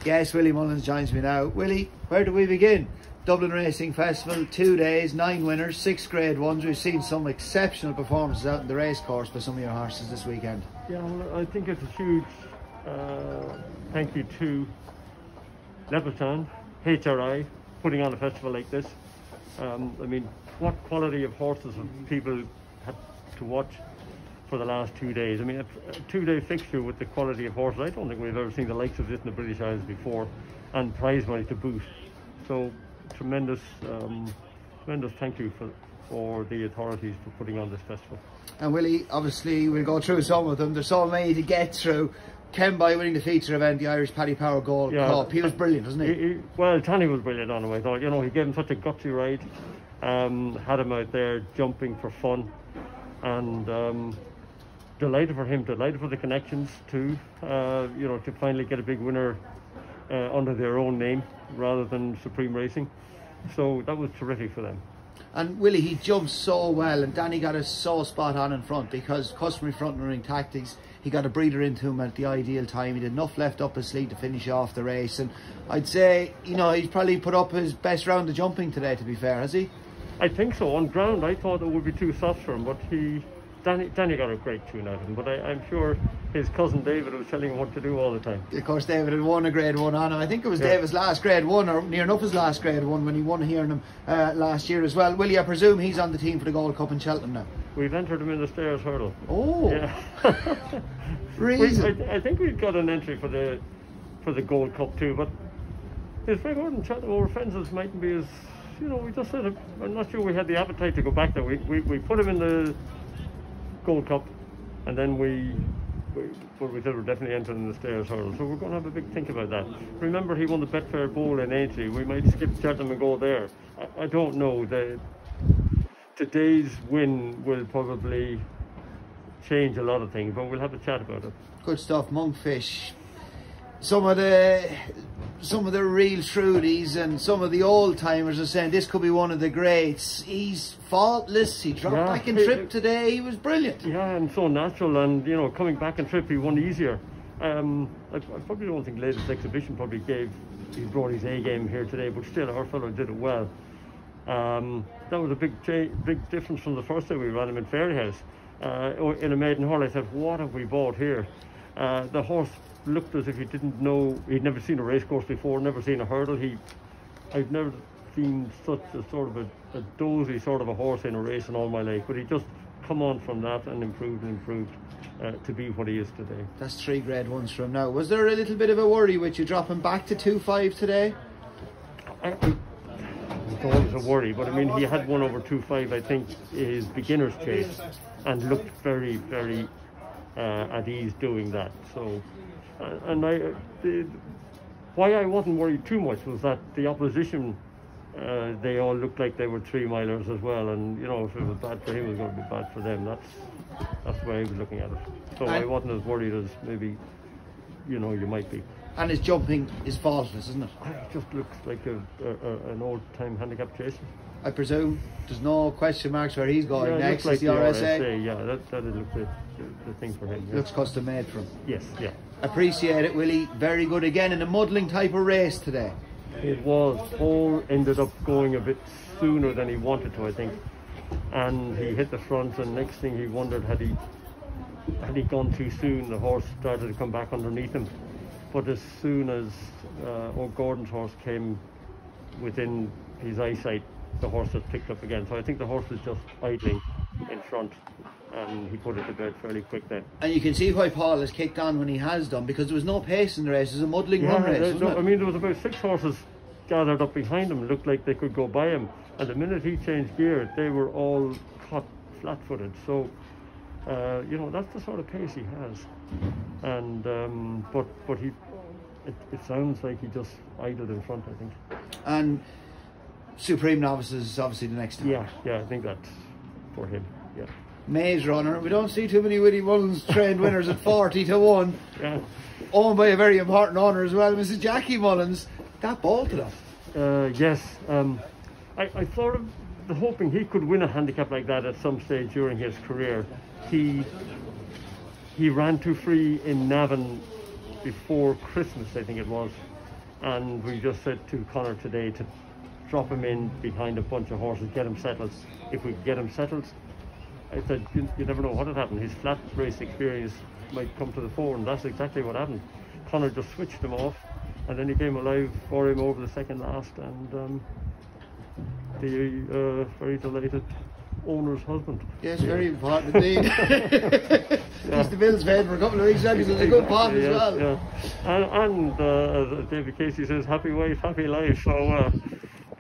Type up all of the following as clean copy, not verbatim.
Yes, Willie Mullins joins me now. Willie, where do we begin? Dublin Racing Festival, 2 days, 9 winners, 6 Grade 1s. We've seen some exceptional performances out in the race course by some of your horses this weekend. Yeah, well, I think it's a huge thank you to Leopardstown, HRI, putting on a festival like this. I mean, what quality of horses have people had to watch for the last 2 days? I mean, a 2-day fixture with the quality of horses, I don't think we've ever seen the likes of this in the British Isles before, and prize money to boot. So tremendous thank you for the authorities for putting on this festival. And Willie, obviously we'll go through some of them. There's so many to get through. Kemby winning the feature event, the Irish Paddy Power Gold Cup. He was brilliant, wasn't he? Well, Tony was brilliant on him, I thought. You know, he gave him such a gutsy ride. Had him out there jumping for fun, and delighted for him, delighted for the connections too. You know, to finally get a big winner under their own name rather than Supreme Racing. So that was terrific for them. And Willie, he jumped so well, and Danny got us so spot on in front because customary front running tactics. He got a breather into him at the ideal time. He did enough left up his sleeve to finish off the race, and I'd say, you know, he's probably put up his best round of jumping today, to be fair, has he? I think so. On ground I thought it would be too soft for him, but Danny got a great tune out of him, but I'm sure his cousin David was telling him what to do all the time. Of course, David had won a Grade 1 on him. I think it was David's last Grade 1, or near enough his last Grade 1, when he won here in him last year as well. Willie, I presume he's on the team for the Gold Cup in Cheltenham now? We've entered him in the stairs hurdle. Oh! Yeah. I think we've got an entry for the Gold Cup too, but his record in Cheltenham over fences mightn't be as, you know, we just said, I'm not sure we had the appetite to go back there. We put him in the Gold Cup, and then we said we're definitely entering the stairs hurdle, so we're going to have a big think about that. Remember, he won the Betfair Bowl in Aintree. We might skip Cheltenham and go there. I don't know. Today's win will probably change a lot of things, but we'll have a chat about it. Good stuff. Monkfish, some of the real Trudies and some of the old timers are saying this could be one of the greats. He's faultless. He dropped back in trip today. He was brilliant. Yeah, and so natural, and you know, coming back in trip he won easier. I probably don't think latest exhibition probably he brought his A game here today, but still our fellow did it well. That was a big difference from the first day we ran him in Fairyhouse. In a maiden hurl, I said, what have we bought here? The horse looked as if he didn't know, he'd never seen a race course before, never seen a hurdle. I've never seen such a sort of a dozy sort of a horse in a race in all my life, but he just come on from that and improved to be what he is today. That's 3 Grade 1s from now. Was there a little bit of a worry with you dropping back to 2.5 today? It's always a worry, but I mean, he had 1 over 2.5, I think, his beginner's chase, and looked very, very at ease doing that. So, why I wasn't worried too much was that the opposition, they all looked like they were 3-milers as well, and you know, if it was bad for him, it was going to be bad for them. That's the way I was looking at it. So I wasn't as worried as maybe, you know, you might be. And his jumping is faultless, isn't it? It just looks like an old-time handicap chaser. I presume there's no question marks where he's going next. Like is the RSA. Yeah, that would look the thing for him. Yeah. Looks custom made for him. Yes, yeah. Appreciate it, Willie. Very good again in a muddling type of race today. It was. Paul ended up going a bit sooner than he wanted to, I think, and he hit the front. And next thing he wondered, had he gone too soon, the horse started to come back underneath him. But as soon as O'Gordon's horse came within his eyesight, the horse had picked up again. So I think the horse was just idling in front, and he put it to bed fairly quick then. And you can see why Paul has kicked on when he has done, because there was no pace in the race. It was a muddling run race, wasn't it? I mean, there was about 6 horses gathered up behind him, looked like they could go by him, and the minute he changed gear, they were all caught flat-footed. So you know, that's the sort of pace he has, and but it sounds like he just idled in front, I think. And Supreme Novice is obviously the next time. Yeah, I think that's for him. Yeah. Maze Runner. We don't see too many Willie Mullins trained winners at 40-1. Yeah. Owned by a very important owner as well, Mrs. Jackie Mullins. That bolted him. Yes. I thought of hoping he could win a handicap like that at some stage during his career. He ran too free in Navan before Christmas, I think it was, And we just said to Conor today to drop him in behind a bunch of horses, get him settled. If we could get him settled, I said, you never know what had happened. His flat race experience might come to the fore, and that's exactly what happened. Conor just switched him off, and then he came alive for him over the second last, and the very delighted owner's husband. Yes, very important indeed. He's the Bills fan for a couple of weeks now, because it's a good pot as well. Yeah. And David Casey says, happy wife, happy life, so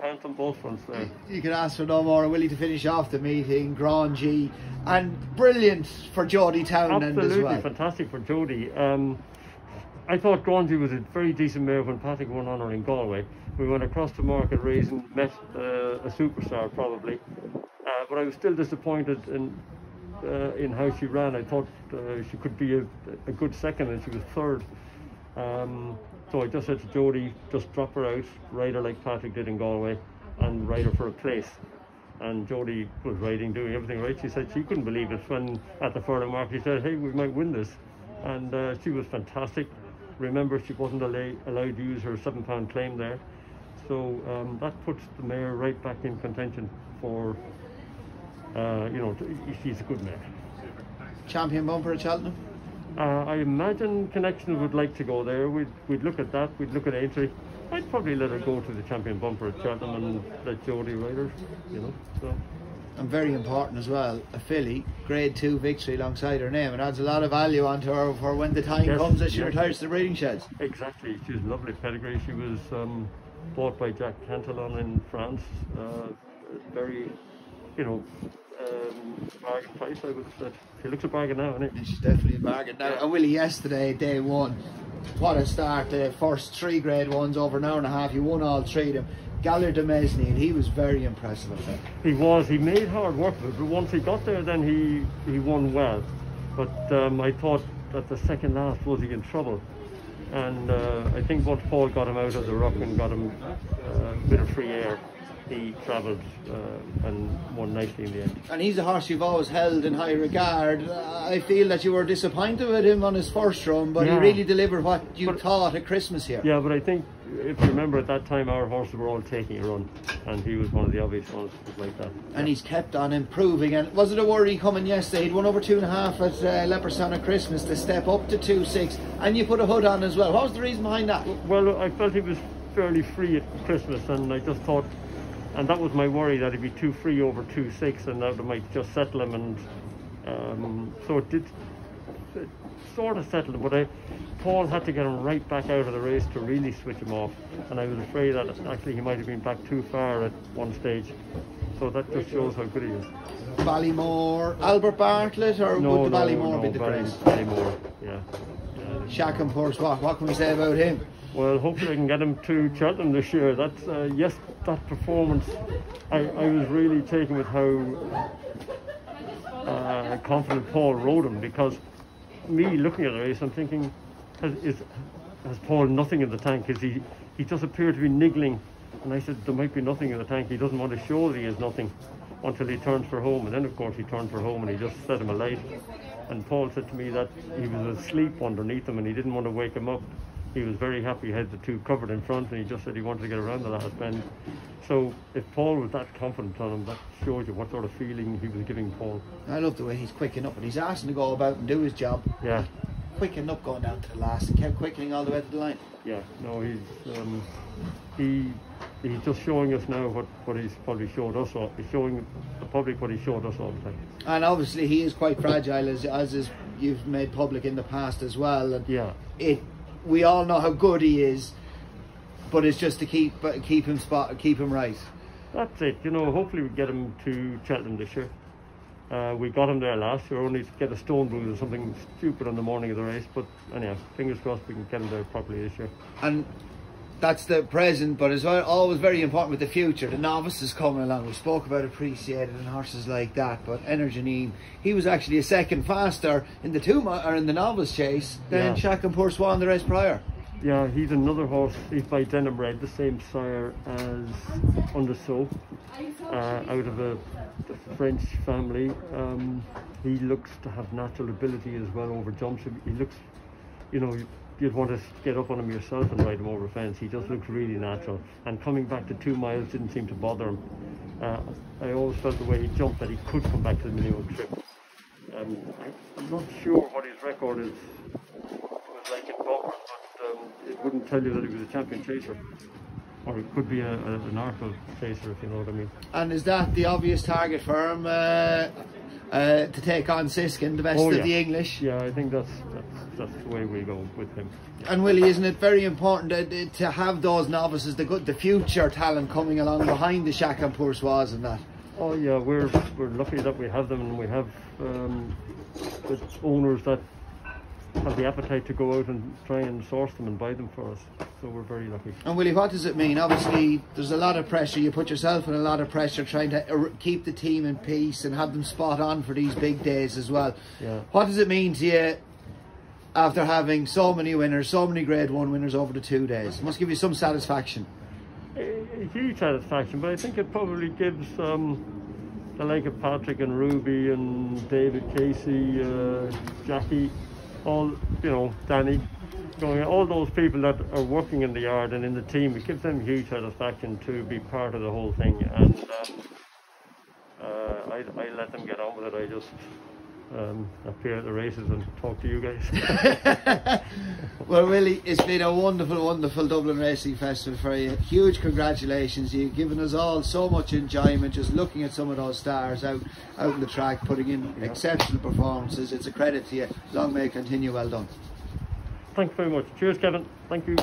count on both fronts there. You can ask for no more. Willie, to finish off the meeting, Grand G, and brilliant for Jody Townend as well. Absolutely fantastic for Jody. I thought Grand G was a very decent mare when Patrick won on her in Galway. We went across to Market Raising, met a superstar probably, but I was still disappointed in how she ran. I thought she could be a good second, and she was third. So I just said to Jody, just drop her out, ride her like Patrick did in Galway, and ride her for a place. And Jody was riding, doing everything right. She said she couldn't believe it when at the furlong mark she said, hey, we might win this. And she was fantastic. Remember, she wasn't allowed to use her £7 claim there. So that puts the mare right back in contention for, she's a good mare. Champion bumper at Cheltenham? I imagine Connection would like to go there. We'd look at that. We'd look at Aintree. I'd probably let her go to the champion bumper at Cheltenham and let Jody ride her, So. And very important as well, a filly, Grade 2 victory alongside her name. It adds a lot of value onto her for when the time comes that she retires to the breeding sheds. Exactly. She's a lovely pedigree. She was bought by Jack Cantillon in France. Very, bargain price, I would have said. She looks a bargain now, isn't it? She's definitely a bargain now. And Willie, yesterday, day one, what a start. The first 3 Grade 1s over an hour and a half. You won all 3 of them. Galler de Mesney, and he was very impressive, I think. He was. He made hard work of it, but once he got there, then he won well. But I thought that the second last was he in trouble. And I think once Paul got him out of the ruck and got him a bit of free air, he travelled and won nicely in the end. And he's a horse you've always held in high regard. I feel that you were disappointed with him on his first run, but he really delivered what you thought at Christmas here. Yeah, but I think, if you remember, at that time our horses were all taking a run, and he was one of the obvious ones like that. And he's kept on improving. And was it a worry coming yesterday? He'd won over 2.5 at Leopardstown at Christmas to step up to 2.6, and you put a hood on as well. What was the reason behind that? Well, I felt he was fairly free at Christmas, and I just thought, and that was my worry, that he'd be too free over 2.6, and that might just settle him. And so it did sort of settle him, but Paul had to get him right back out of the race to really switch him off, and I was afraid that actually he might have been back too far at one stage. So that just shows how good he is. Ballymore, Albert Bartlett, or would the Ballymore be the grace? Ballymore, yeah. Shackham Portsmouth, what can we say about him? Well, hopefully I can get him to Cheltenham this year. That's yes, that performance, I was really taken with how confident Paul rode him, because me looking at the race, I'm thinking, has Paul nothing in the tank? He just appeared to be niggling, and I said there might be nothing in the tank. He doesn't want to show that he has nothing until he turns for home, and then of course he turned for home and he just set him alight. And Paul said to me that he was asleep underneath him and he didn't want to wake him up. He was very happy he had the 2 covered in front, and he just said he wanted to get around the last bend. So if Paul was that confident on him, that shows you what sort of feeling he was giving Paul. I love the way he's quickening up, and he's asking to go about and do his job. Yeah. Quickening up, going down to the last, and kept quickening all the way to the line. Yeah, no, he's just showing us now what he's probably showed us. He's showing the public what he showed us all the time. And obviously he is quite fragile, as is you've made public in the past as well. And yeah. We all know how good he is, but it's just to keep him right. That's it. Hopefully we get him to Cheltenham this year. We got him there last year, only to get a stone bruise or something stupid on the morning of the race. But anyhow, fingers crossed we can get him there properly this year. And that's the present, but it's always very important with the future. The novices coming along. We spoke about Appreciated and horses like that, but Energy, he was actually a second faster in the novice chase than Shackham Poor Swan the race prior. Yeah, he's another horse. He's by Denham Red, the same sire as Undersow, out of the French family. He looks to have natural ability as well over jumps. He looks, you'd want to get up on him yourself and ride him over a fence. He just looks really natural, and coming back to 2 miles didn't seem to bother him. I always felt the way he jumped that he could come back to the minimum trip. I'm not sure what his record was like in Dublin, but it wouldn't tell you that he was a champion chaser. Or it could be an Arkle chaser, if you know what I mean. And is that the obvious target for him to take on Siskin, the best of the English? Yeah, I think that's the way we go with him. Yeah. And Willie, isn't it very important to have those novices, the future talent coming along behind the Shack and Poursois and that? Oh yeah, we're lucky that we have them, and we have the owners that have the appetite to go out and try and source them and buy them for us. So we're very lucky. And Willie, what does it mean? Obviously there's a lot of pressure, you put yourself in a lot of pressure trying to keep the team in peace and have them spot on for these big days as well. Yeah. What does it mean to you after having so many winners, so many Grade 1 winners over the 2 days? It must give you some satisfaction. A huge satisfaction, but I think it probably gives the like of Patrick and Ruby and David Casey, Jackie, all, you know, Danny, all those people that are working in the yard and in the team. It gives them huge satisfaction to be part of the whole thing, and I let them get on with it. I just appear at the races and talk to you guys. Well, Willie, it's been a wonderful, wonderful Dublin Racing Festival for you. Huge congratulations. You've given us all so much enjoyment just looking at some of those stars out in the track, putting in exceptional performances. It's a credit to you. Long may it continue. Well done. Thanks very much. Cheers, Kevin. Thank you.